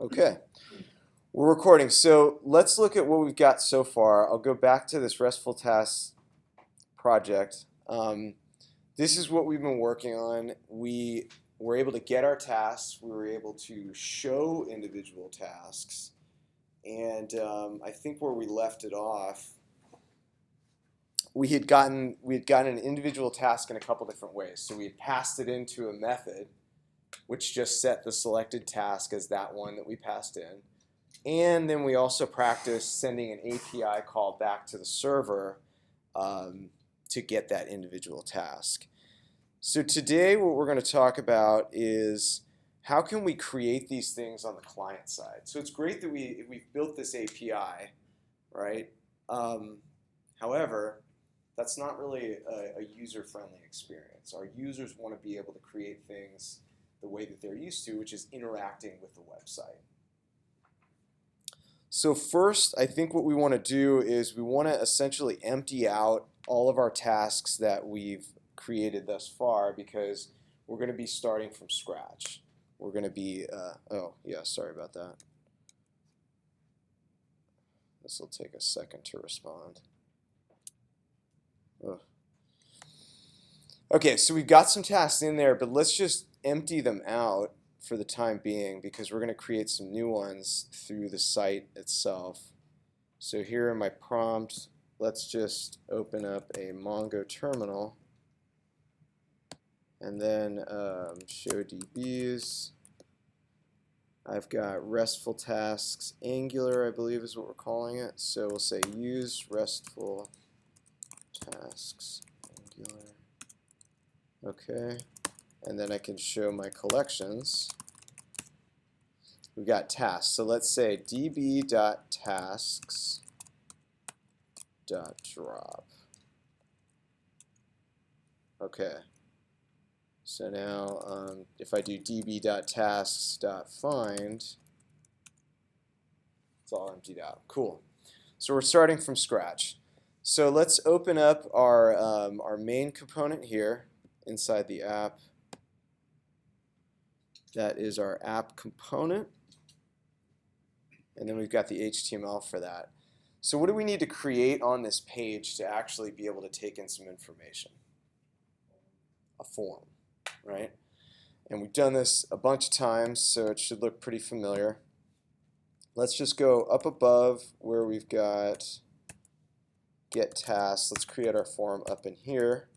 Okay, we're recording. So let's look at what we've got so far. I'll go back to this RESTful tasks project. This is what we've been working on. We were able to get our tasks. We were able to show individual tasks. And I think where we left it off, we had gotten an individual task in a couple different ways. So we had passed it into a method, which just set the selected task as that one that we passed in. And then we also practiced sending an API call back to the server to get that individual task. So today what we're going to talk about is how can we create these things on the client side. So it's great that we've built this API, right? However, that's not really a user-friendly experience. Our users want to be able to create things the way that they're used to, which is interacting with the website. So first, I think what we want to do is we want to essentially empty out all of our tasks that we've created thus far, because we're going to be starting from scratch. We're going to be, oh yeah, sorry about that. This will take a second to respond. Ugh. Okay, so we've got some tasks in there, but let's just empty them out for the time being, because we're going to create some new ones through the site itself. So here in my prompt, let's just open up a Mongo terminal, and then show DBs. I've got RESTful tasks Angular, I believe is what we're calling it. So we'll say use RESTful tasks Angular. Okay, and then I can show my collections. We've got tasks. So let's say db.tasks.drop. Okay. So now if I do db.tasks.find, it's all emptied out. Cool. So we're starting from scratch. So let's open up our main component here inside the app. That is our app component. And then we've got the HTML for that. So what do we need to create on this page to actually be able to take in some information? A form, right? And we've done this a bunch of times, so it should look pretty familiar. Let's just go up above where we've got get tasks. Let's create our form up in here.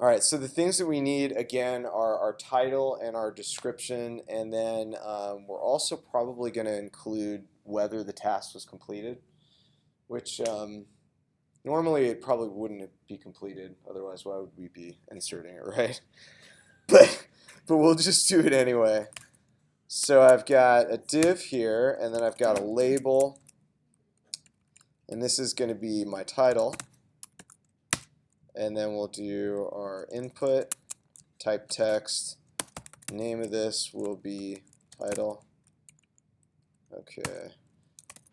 All right, so the things that we need, again, are our title and our description, and then we're also probably going to include whether the task was completed, which normally it probably wouldn't be completed, otherwise why would we be inserting it, right? But we'll just do it anyway. So I've got a div here, and then I've got a label, and this is going to be my title. And then we'll do our input, type text, name of this will be title. Okay.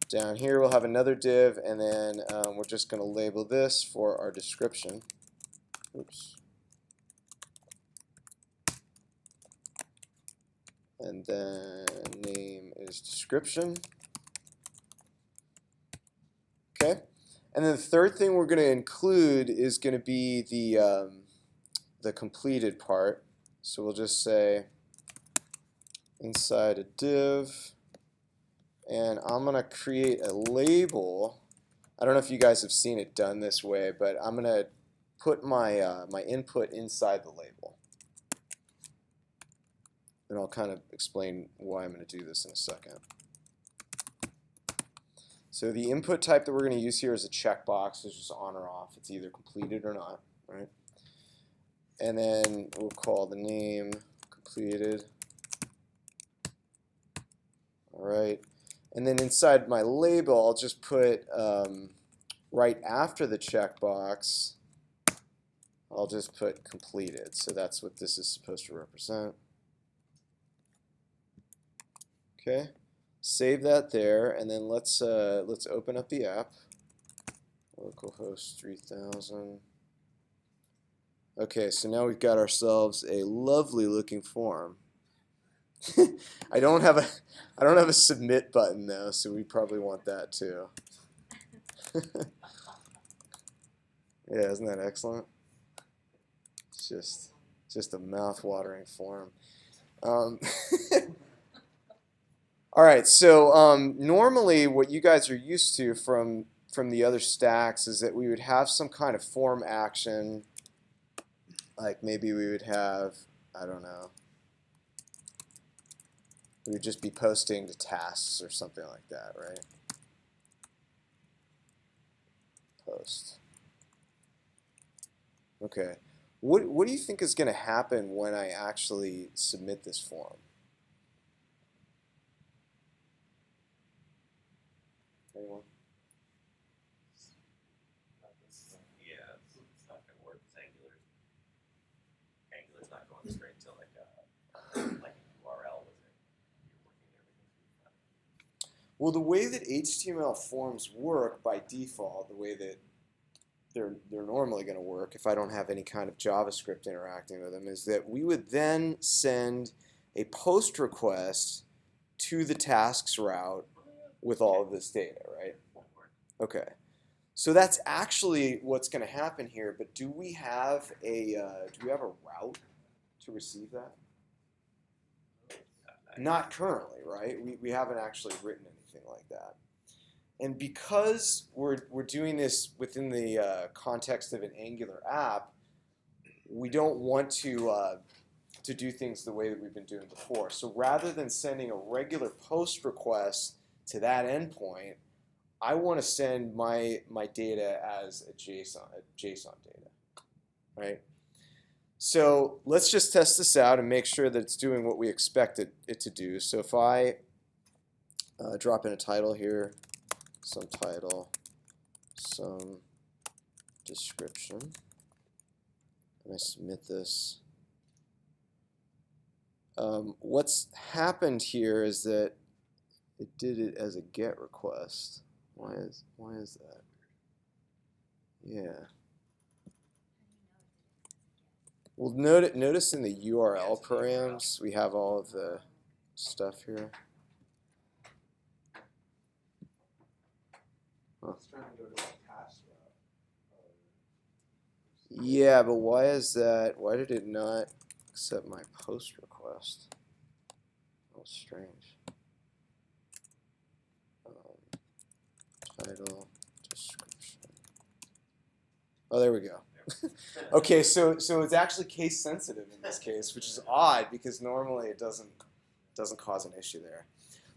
Down here we'll have another div, and then we're just going to label this for our description. Oops. And then name is description. Okay. And then the third thing we're going to include is going to be the completed part. So we'll just say inside a div, and I'm going to create a label. I don't know if you guys have seen it done this way, but I'm going to put my my input inside the label. And I'll kind of explain why I'm going to do this in a second. So the input type that we're going to use here is a checkbox. It's just on or off. It's either completed or not, right? And then we'll call the name completed. All right. And then inside my label, I'll just put right after the checkbox, I'll just put completed. So that's what this is supposed to represent. Okay. Save that there, and then let's open up the app. Localhost 3000. Okay, so now we've got ourselves a lovely looking form. I don't have a submit button though, so we probably want that too. Yeah, isn't that excellent? It's just a mouth-watering form. Um, all right, so normally what you guys are used to from the other stacks is that we would have some kind of form action, like maybe we would have, I don't know, we would just be posting to tasks or something like that, right? Post. Okay. What do you think is going to happen when I actually submit this form? Anyone? Yeah, it's not going to work. Angular's not going straight to like a URL with it. You're working everything. Well, the way that HTML forms work by default, the way that they're normally going to work if I don't have any kind of JavaScript interacting with them, is that we would then send a post request to the tasks route with all of this data, right? Okay. So that's actually what's going to happen here. But do we have a route to receive that? Not currently, right? We haven't actually written anything like that. And because we're doing this within the context of an Angular app, we don't want to do things the way that we've been doing before. So rather than sending a regular post request to that endpoint, I want to send my data as a JSON data, right? So let's just test this out and make sure that it's doing what we expect it to do. So if I drop in a title here, some title, some description, and I submit this, what's happened here is that it did it as a GET request. Why is that? Yeah. Well, notice in the URL params we have all of the stuff here. Huh. Yeah, but why is that? Why did it not accept my post request? Oh, strange. Title, description. Oh, there we go. Okay, so it's actually case sensitive in this case, which is odd because normally it doesn't cause an issue there.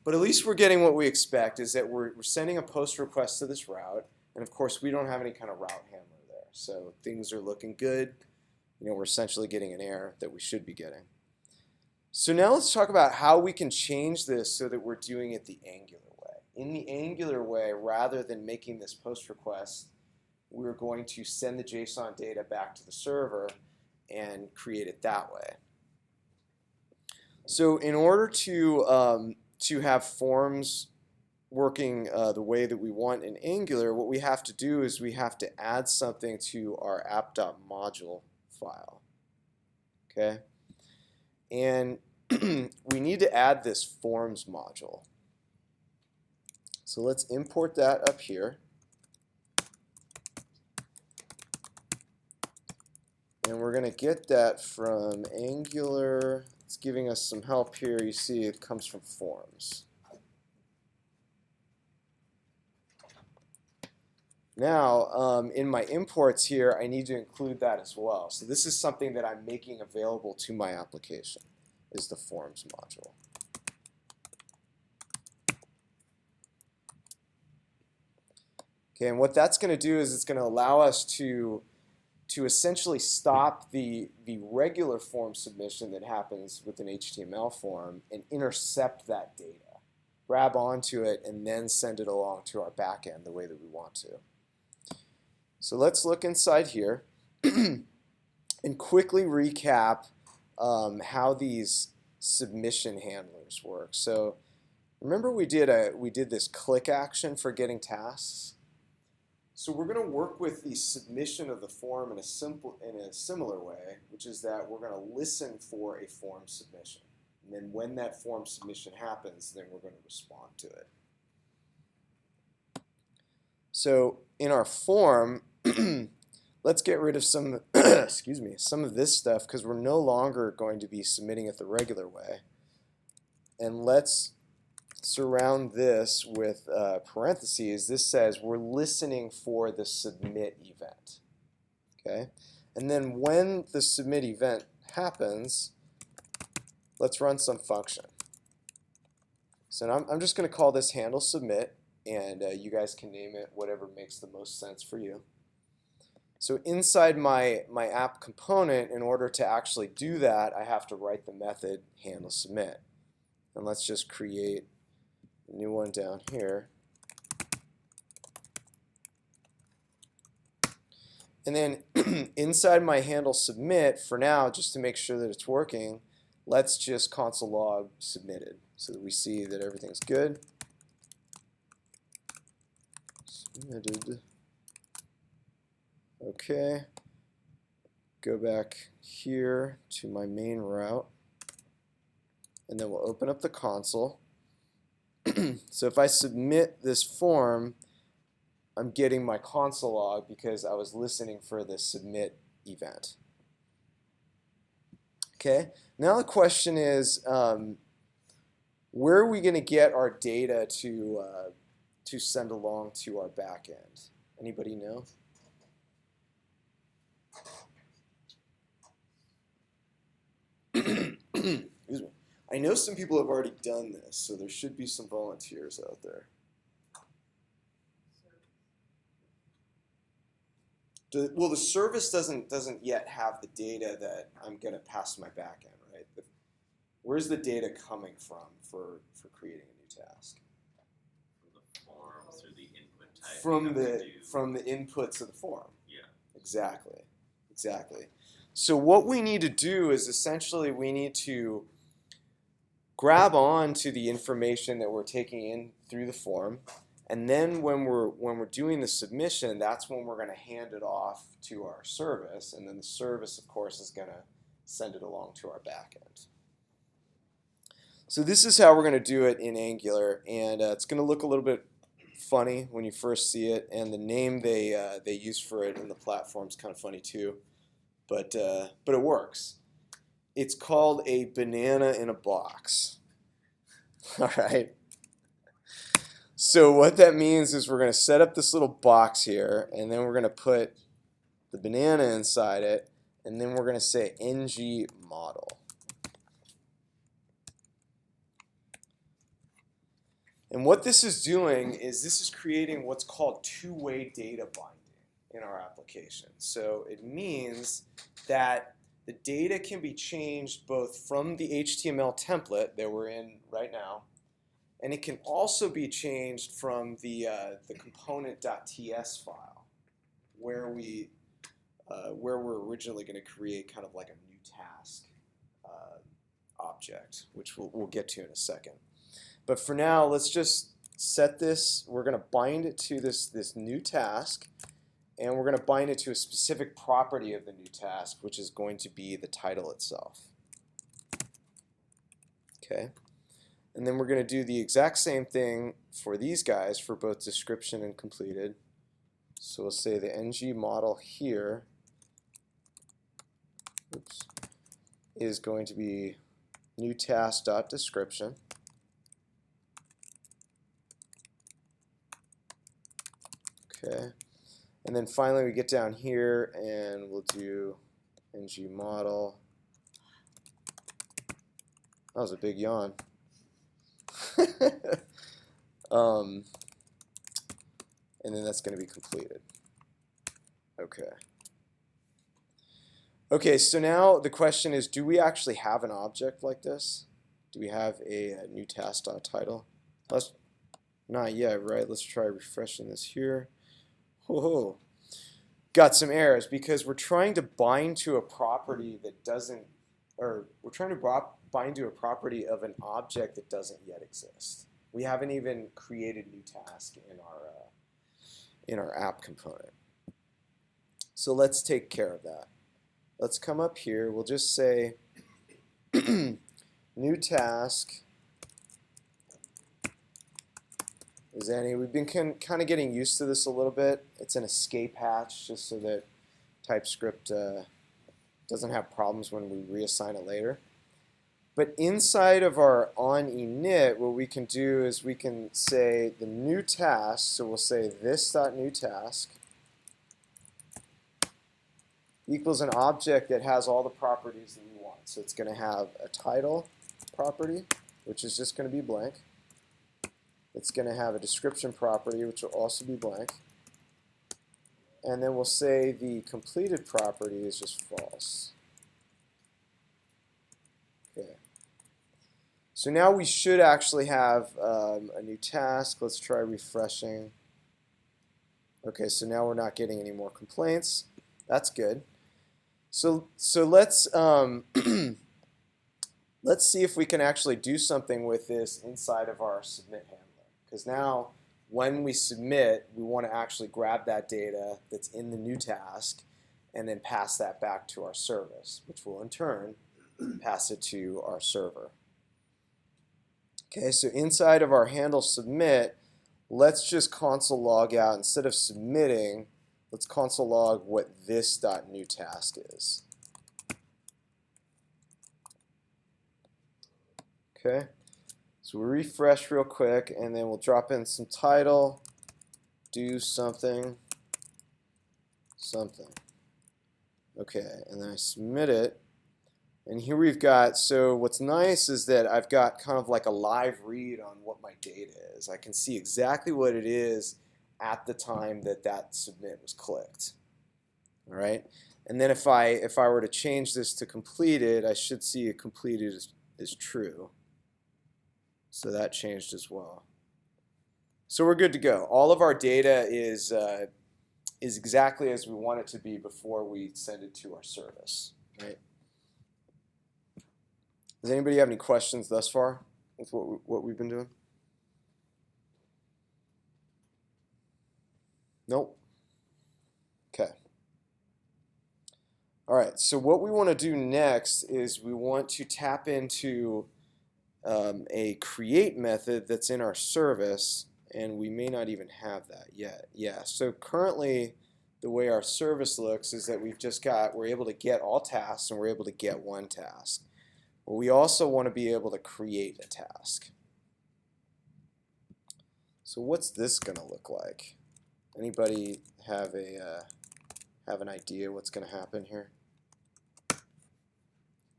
But at least we're getting what we expect, is that we're sending a post request to this route, and of course we don't have any kind of route handler there. So things are looking good. We're essentially getting an error that we should be getting. So now let's talk about how we can change this so that we're doing it the Angular way. In the Angular way, rather than making this post request, we're going to send the JSON data back to the server and create it that way. So in order to have forms working the way that we want in Angular, what we have to do is we have to add something to our app.module file. Okay? And we need to add this forms module. So let's import that up here. And we're going to get that from Angular. It's giving us some help here. You see it comes from forms. Now, in my imports here, I need to include that as well. So this is something that I'm making available to my application, is the forms module. Okay, and what that's going to do is it's going to allow us to essentially stop the regular form submission that happens with an HTML form and intercept that data, grab onto it, and then send it along to our backend the way that we want to. So let's look inside here and quickly recap how these submission handlers work. So remember we did this click action for getting tasks. So we're going to work with the submission of the form in a similar way, which is that we're going to listen for a form submission. And then when that form submission happens, then we're going to respond to it. So in our form, let's get rid of some, excuse me, some of this stuff because we're no longer going to be submitting it the regular way. And let's surround this with parentheses. This says we're listening for the submit event. Okay, and then when the submit event happens, let's run some function. So I'm just going to call this handle submit, and you guys can name it whatever makes the most sense for you. So inside my app component, in order to actually do that, I have to write the method handle submit. And let's just create a new one down here. And then inside my handle submit, for now, just to make sure that it's working, let's just console log submitted so that we see that everything's good. Submitted. Okay. Go back here to my main route. And then we'll open up the console. So if I submit this form, I'm getting my console log because I was listening for the submit event. Okay, now the question is, where are we going to get our data to send along to our back end? Anybody know? Excuse me. I know some people have already done this, so there should be some volunteers out there. Well, the service doesn't yet have the data that I'm going to pass to my backend, right? Where's the data coming from for creating a new task? From the forms or the input type. From the inputs of the form. Yeah. Exactly. So what we need to do is essentially we need to grab on to the information that we're taking in through the form. And then when we're doing the submission, that's when we're going to hand it off to our service, and then the service, of course, is going to send it along to our backend. So this is how we're going to do it in Angular, and it's going to look a little bit funny when you first see it, and the name they use for it in the platform is kind of funny too, but it works. It's called a banana in a box. All right. So what that means is we're going to set up this little box here, and then we're going to put the banana inside it, and then we're going to say ng model. And what this is doing is this is creating what's called two-way data binding in our application. So it means that the data can be changed both from the HTML template that we're in right now, and it can also be changed from the component.ts file, where we're originally going to create kind of like a new task object, which we'll get to in a second. But for now, let's just set this. We're going to bind it to this new task, and we're going to bind it to a specific property of the new task, which is going to be the title itself. Okay. And then we're going to do the exact same thing for these guys for both description and completed. So we'll say the ng model here is going to be new task.description. Okay. And then finally we get down here and we'll do ng model. That was a big yawn. And then that's going to be completed. Okay. Okay, so now the question is, do we actually have an object like this? Do we have a new task.title? Not yet, right? Let's try refreshing this here. Whoa. Got some errors because we're trying to bind to a property that doesn't, or we're trying to bind to a property of an object that doesn't yet exist. We haven't even created new task in our app component. So let's take care of that. Let's come up here. We'll just say new task is any. We've been kind of getting used to this a little bit. It's an escape hatch just so that TypeScript doesn't have problems when we reassign it later. But inside of our onInit, what we can do is we can say the new task. So we'll say this.newTask equals an object that has all the properties that we want. So it's going to have a title property, which is just going to be blank. It's going to have a description property, which will also be blank. And then we'll say the completed property is just false. Okay. So now we should actually have a new task. Let's try refreshing. Okay, so now we're not getting any more complaints. That's good. So let's let's see if we can actually do something with this inside of our submit handler. Because now when we submit, we want to actually grab that data that's in the new task and then pass that back to our service, which will in turn pass it to our server. Okay, so inside of our handle submit, let's just console log out. Instead of submitting, let's console log what this.newTask is. Okay, so we refresh real quick, and then we'll drop in some title, do something, something. Okay, and then I submit it. And here we've got, so what's nice is that I've got kind of like a live read on what my data is. I can see exactly what it is at the time that that submit was clicked. All right, and then if I were to change this to completed, I should see it completed is true. So that changed as well. So we're good to go. All of our data is exactly as we want it to be before we send it to our service. Right? Does anybody have any questions thus far with what we've been doing? Nope. Okay. All right, so what we want to do next is we want to tap into a create method that's in our service, and we may not even have that yet. Yeah, so currently the way our service looks is that we're able to get all tasks and we're able to get one task. Well, we also want to be able to create a task. So what's this going to look like? Anybody have an idea what's going to happen here?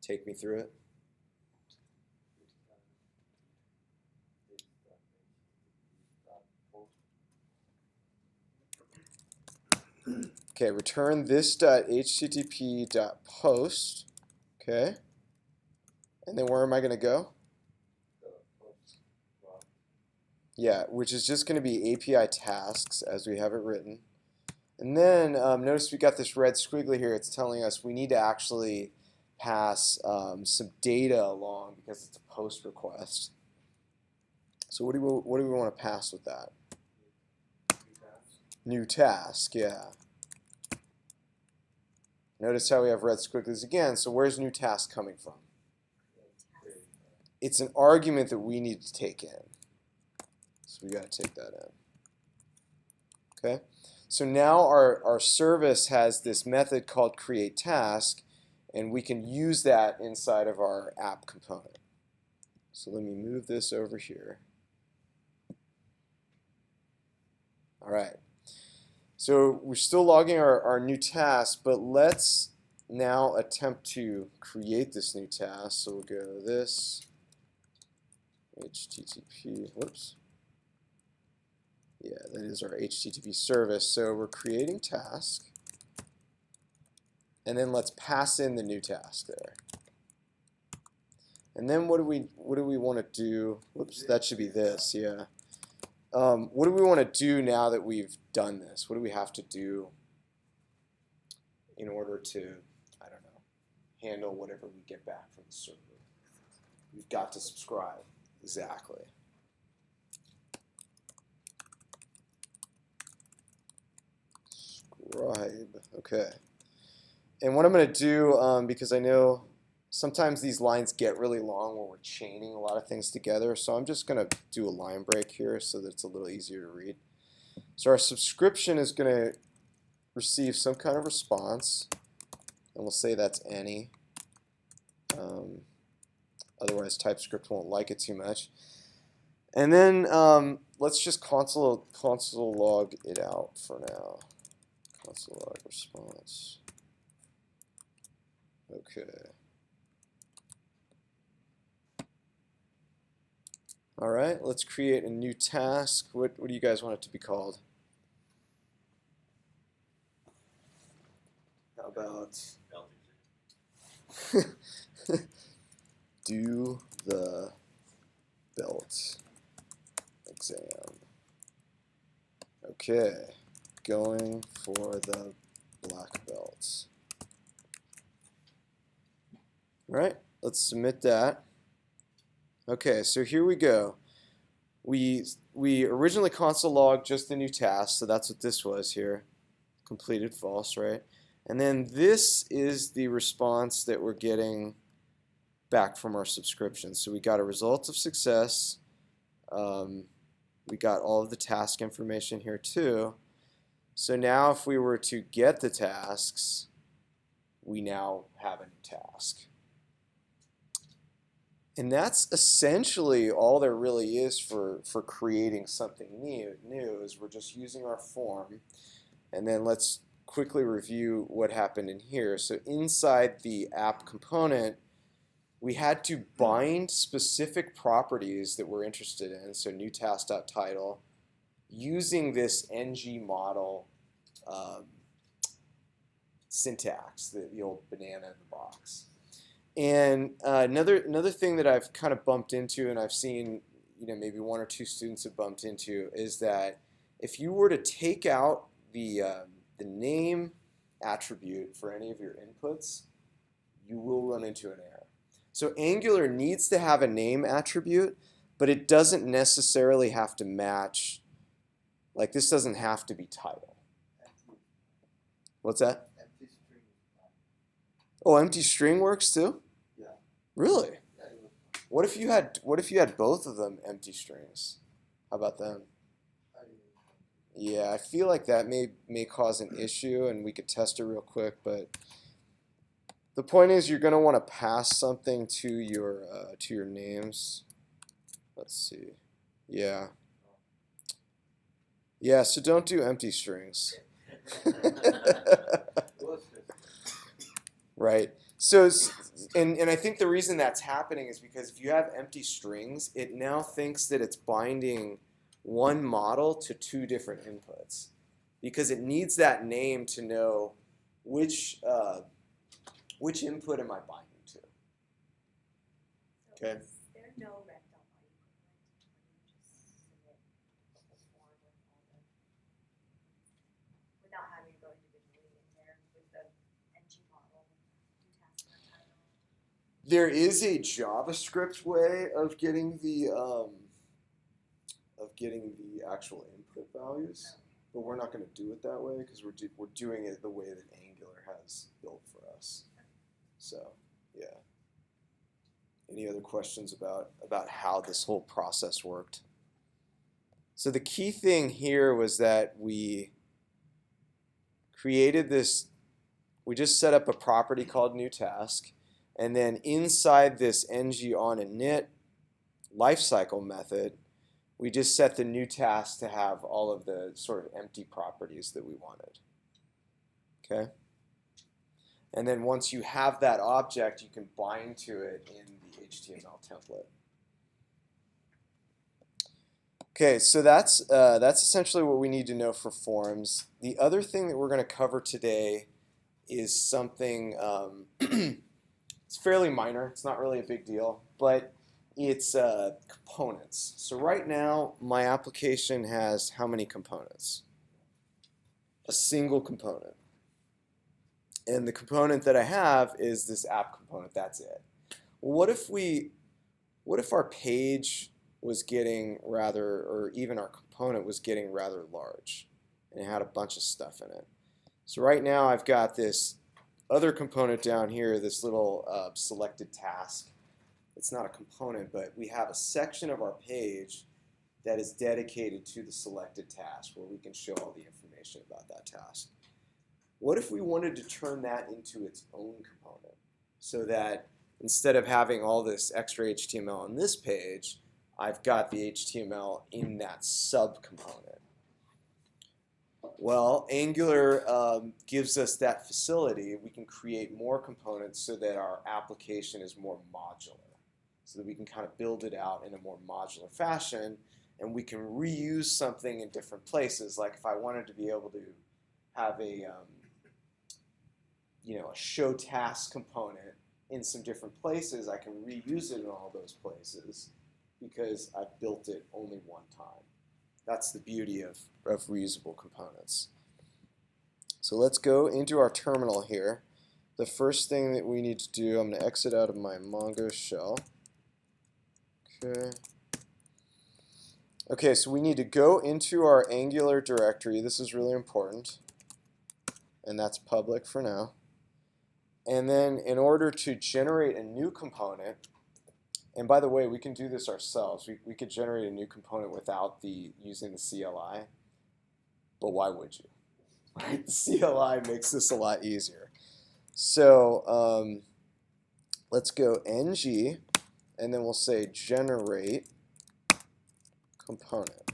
Take me through it. Okay, return this.http.post. Okay. And then where am I going to go? Yeah, which is just going to be API tasks as we have it written. And then notice we got this red squiggly here. It's telling us we need to actually pass some data along because it's a post request. So what do we want to pass with that? New task, yeah. Notice how we have red squigglies again. So where's new task coming from? It's an argument that we need to take in. So we got to take that in. Okay. So now our service has this method called create task, and we can use that inside of our app component. So let me move this over here. All right. So we're still logging our new task, but let's now attempt to create this new task. So we'll go this HTTP, whoops. Yeah, that is our HTTP service. So we're creating task, and then let's pass in the new task there. And then what do we want to do? Whoops, that should be this. Yeah. What do we want to do now that we've done this? What do we have to do in order to, I don't know, handle whatever we get back from the server? We've got to subscribe. Exactly. Subscribe. Okay. And what I'm going to do, because I know sometimes these lines get really long when we're chaining a lot of things together, so I'm just going to do a line break here so that it's a little easier to read. So our subscription is going to receive some kind of response, and we'll say that's any. Otherwise, TypeScript won't like it too much. And then let's just console log it out for now. Console log response. Okay. All right, let's create a new task. What do you guys want it to be called? How about do the belt exam? Okay, going for the black belts. All right, let's submit that. Okay, so here we go. We originally console logged just the new task, so that's what this was here. Completed false, right? And then this is the response that we're getting back from our subscription. So we got a result of success. We got all of the task information here too. So now if we were to get the tasks, we now have a new task. And that's essentially all there really is for creating something new is we're just using our form. And then let's quickly review what happened in here. So inside the app component, we had to bind specific properties that we're interested in, so new task.title, using this ng model syntax, the old banana in the box. And another thing that I've kind of bumped into, and I've seen, maybe one or two students have bumped into, is that if you were to take out the name attribute for any of your inputs, you will run into an error. So Angular needs to have a name attribute, but it doesn't necessarily have to match. Like this doesn't have to be title. What's that? Empty string. Oh, empty string works too? Yeah. Really? Yeah, it was fine. What if you had both of them empty strings? How about them? I didn't Yeah, I feel like that may cause an issue, and we could test it real quick, but the point is you're going to want to pass something to your names. Let's see. Yeah. Yeah, so don't do empty strings. It was just Right. So, and I think the reason that's happening is because if you have empty strings, it now thinks that it's binding one model to two different inputs, because it needs that name to know which input am I binding to. Okay. Is there no rect.body equivalent when you just submit the form with all the, without having to go individually in there with the ng model, new task and title? There is a JavaScript way of getting the actual input values, but we're not going to do it that way because we're doing it the way that Angular has built for us. So, yeah. Any other questions about how this whole process worked? So the key thing here was that we created this, we just set up a property called new task, and then inside this ng on init lifecycle method, we just set the new task to have all of the sort of empty properties that we wanted. Okay? And then once you have that object, you can bind to it in the HTML template. Okay, so that's essentially what we need to know for forms. The other thing that we're going to cover today is something, it's fairly minor, it's not really a big deal, but it's components. So right now, my application has how many components? A single component. And the component that I have is this app component, that's it. Well, what if our page was getting rather, or even our component was getting rather large, and it had a bunch of stuff in it? So right now I've got this other component down here, this little selected task. It's not a component, but we have a section of our page that is dedicated to the selected task where we can show all the information about that task. What if we wanted to turn that into its own component so that instead of having all this extra HTML on this page, I've got the HTML in that subcomponent? Well, Angular gives us that facility. We can create more components so that our application is more modular, so that we can kind of build it out in a more modular fashion, and we can reuse something in different places. Like if I wanted to be able to have a a show task component in some different places, I can reuse it in all those places because I've built it only one time. That's the beauty of reusable components. So let's go into our terminal here. The first thing that we need to do, I'm going to exit out of my Mongo shell. Okay, so we need to go into our Angular directory. This is really important, and that's public for now. And then in order to generate a new component, and by the way, we can do this ourselves. We could generate a new component without using the CLI, but why would you? Right? The CLI makes this a lot easier. So let's go ng, and then we'll say generate component,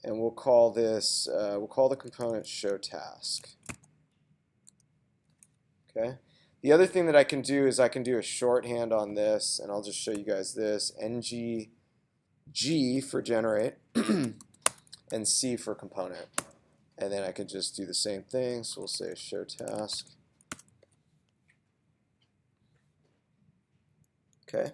and we'll call this we'll call the component show task. Okay. The other thing that I can do is I can do a shorthand on this, and I'll just show you guys this. ng G for generate and C for component. And then I can just do the same thing. So we'll say show task. Okay.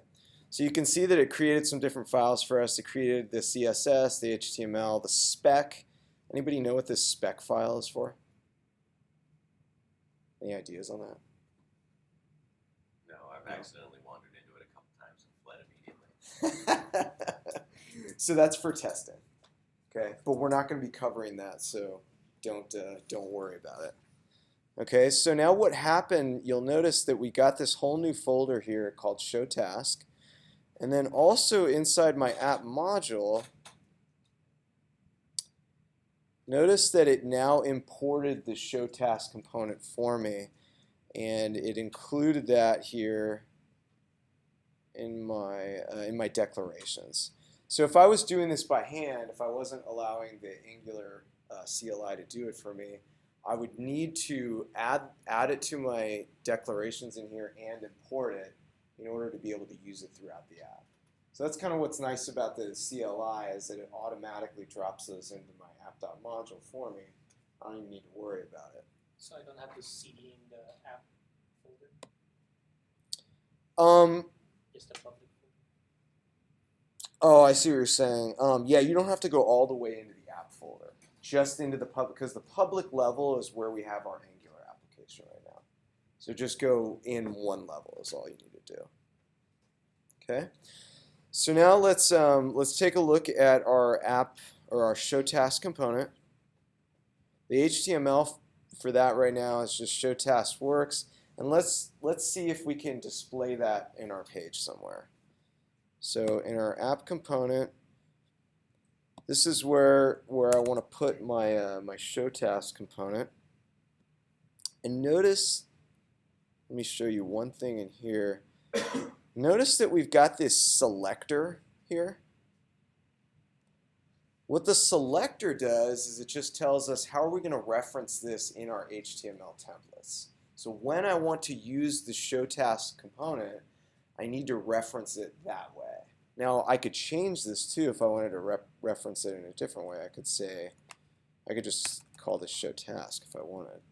So you can see that it created some different files for us. It created the CSS, the HTML, the spec. Anybody know what this spec file is for? Any ideas on that? No, I've accidentally wandered into it a couple times and fled immediately. So that's for testing, okay? But we're not going to be covering that, so don't worry about it. Okay, so now what happened? You'll notice that we got this whole new folder here called show task, and then also inside my app module, notice that it now imported the show task component for me, and it included that here in my declarations. So if I was doing this by hand, if I wasn't allowing the Angular CLI to do it for me, I would need to add it to my declarations in here and import it in order to be able to use it throughout the app. So that's kind of what's nice about the CLI, is that it automatically drops those into my app.module for me. I don't even need to worry about it. So I don't have to CD in the app folder, just a public folder. Oh, I see what you're saying. Yeah, you don't have to go all the way into the app folder, just into the public, because the public level is where we have our Angular application right now. So just go in one level is all you need to do. Okay. So now let's take a look at our app, or our show task component. The HTML for that right now is just show task works, and let's see if we can display that in our page somewhere. So in our app component, this is where I want to put my my show task component. And notice, let me show you one thing in here. Notice that we've got this selector here. What the selector does is it just tells us how are we going to reference this in our HTML templates. So when I want to use the show task component, I need to reference it that way. Now I could change this too if I wanted to reference it in a different way. I could just call this show task if I wanted.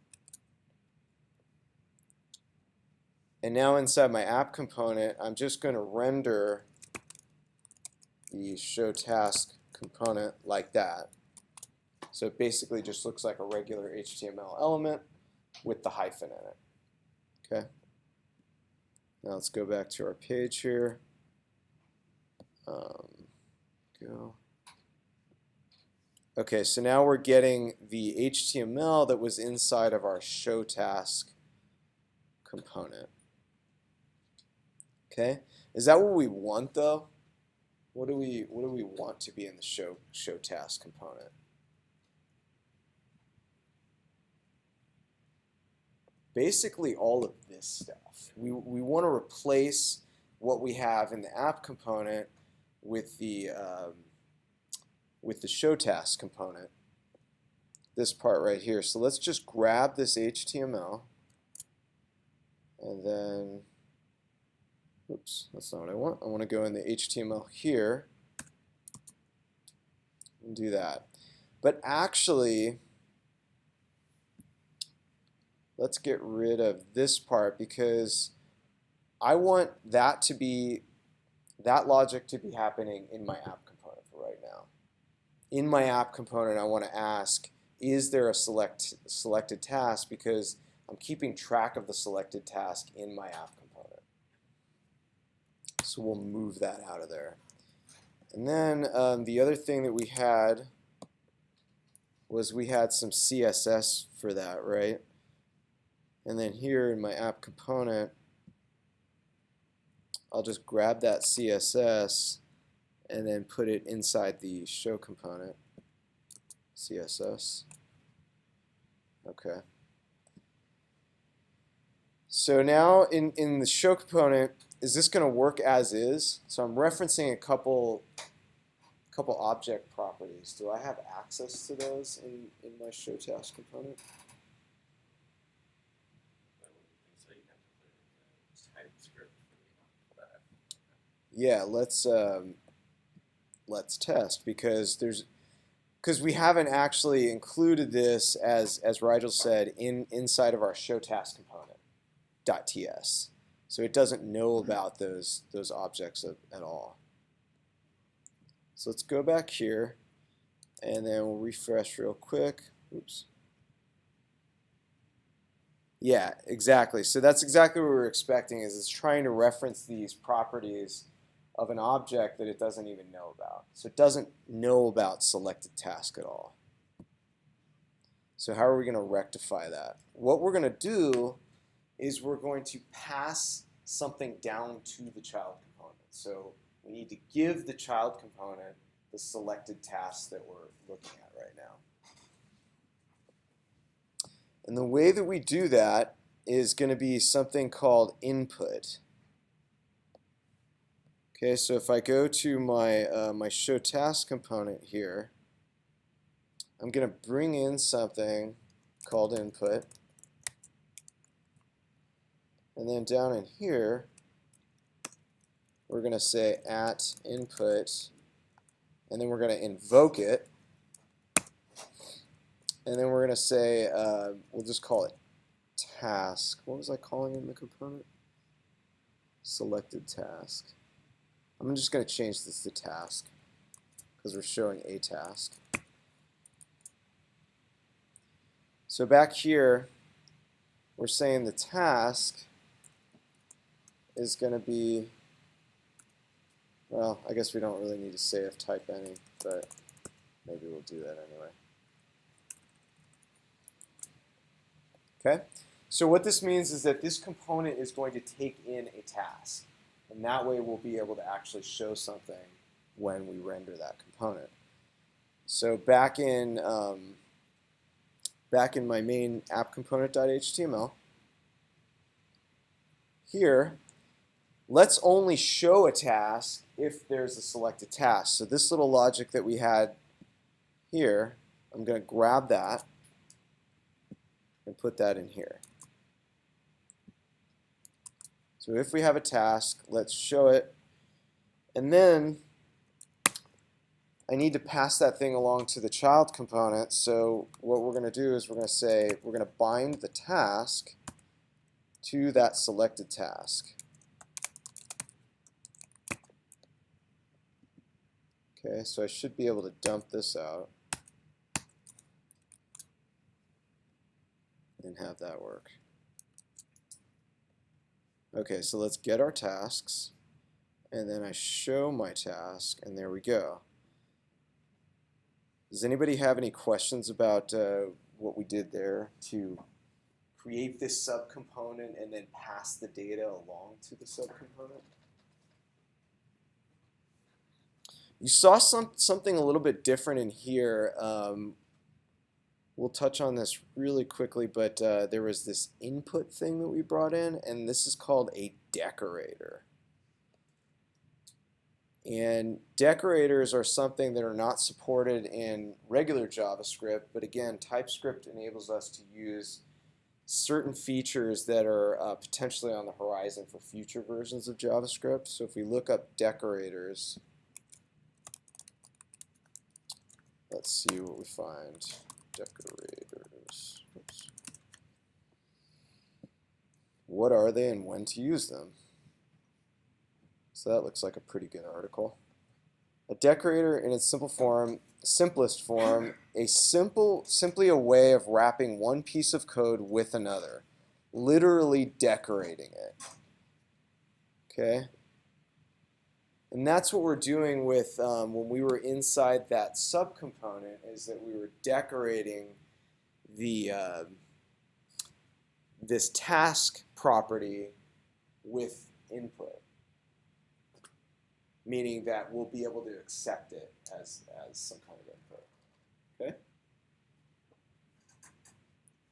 And now inside my app component, I'm just going to render the show task component like that. So it basically just looks like a regular HTML element with the hyphen in it. Okay. Now let's go back to our page here. Go. Okay, so now we're getting the HTML that was inside of our show task component. Okay, is that what we want though? What do we want to be in the show task component? Basically all of this stuff. We want to replace what we have in the app component with the show task component. This part right here. So let's just grab this HTML and then, oops, that's not what I want. I want to go in the HTML here and do that. But actually, let's get rid of this part because I want that logic to be happening in my app component for right now. In my app component, I want to ask, is there a selected task, because I'm keeping track of the selected task in my app component. So we'll move that out of there. And then the other thing that we had was we had some CSS for that, right? And then here in my app component, I'll just grab that CSS and then put it inside the show component. CSS. Okay. So now in the show component, is this going to work as is? So I'm referencing a couple object properties. Do I have access to those in my show task component? I wouldn't think so. You'd have to put it in the TypeScript for that. Yeah, let's test because we haven't actually included this as Rigel said inside of our show task component .ts. So it doesn't know about those objects at all. So let's go back here and then we'll refresh real quick. Oops. Yeah, exactly. So that's exactly what we were expecting, is it's trying to reference these properties of an object that it doesn't even know about. So it doesn't know about selected task at all. So how are we going to rectify that? What we're going to do is we're going to pass something down to the child component. So we need to give the child component the selected task that we're looking at right now. And the way that we do that is going to be something called input. Okay, so if I go to my my show task component here, I'm going to bring in something called input. And then down in here, we're going to say at input, and then we're going to invoke it. And then we're going to say, we'll just call it task. What was I calling in the component? Selected task. I'm just going to change this to task because we're showing a task. So back here, we're saying the task is going to be, well, I guess we don't really need to say if type any, but maybe we'll do that anyway. Okay, so what this means is that this component is going to take in a task, and that way we'll be able to actually show something when we render that component. So back in my main app component.html, here, let's only show a task if there's a selected task. So this little logic that we had here, I'm going to grab that and put that in here. So if we have a task, let's show it. And then I need to pass that thing along to the child component. So what we're going to do is we're going to say we're going to bind the task to that selected task. Okay, so I should be able to dump this out and have that work. Okay, so let's get our tasks, and then I show my task, and there we go. Does anybody have any questions about what we did there to create this subcomponent and then pass the data along to the subcomponent? You saw something a little bit different in here. We'll touch on this really quickly, but there was this input thing that we brought in, and this is called a decorator. And decorators are something that are not supported in regular JavaScript, but again, TypeScript enables us to use certain features that are potentially on the horizon for future versions of JavaScript. So if we look up decorators, let's see what we find. Decorators. Oops. What are they and when to use them? So that looks like a pretty good article. A decorator in its simplest form, simply a way of wrapping one piece of code with another, literally decorating it. Okay? And that's what we're doing with when we were inside that subcomponent, is that we were decorating the this task property with input, meaning that we'll be able to accept it as some kind of input. Okay?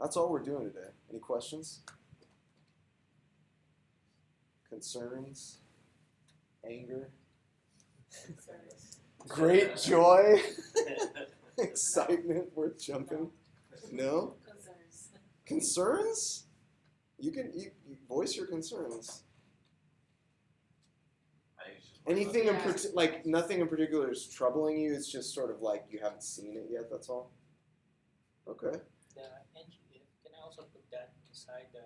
That's all we're doing today. Any questions? Concerns? Anger? Great joy? Excitement worth jumping? No? Concerns. Concerns? You voice your concerns. I think it's just Anything in Yeah. like nothing in particular is troubling you. It's just sort of like you haven't seen it yet. That's all. Okay. The NG, can I also put that inside the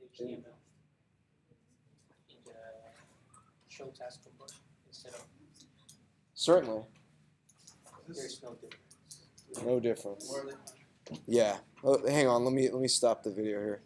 HTML in the show task component instead of Certainly. there's no difference. No difference. Where are they? Yeah. Oh, hang on. Let me stop the video here.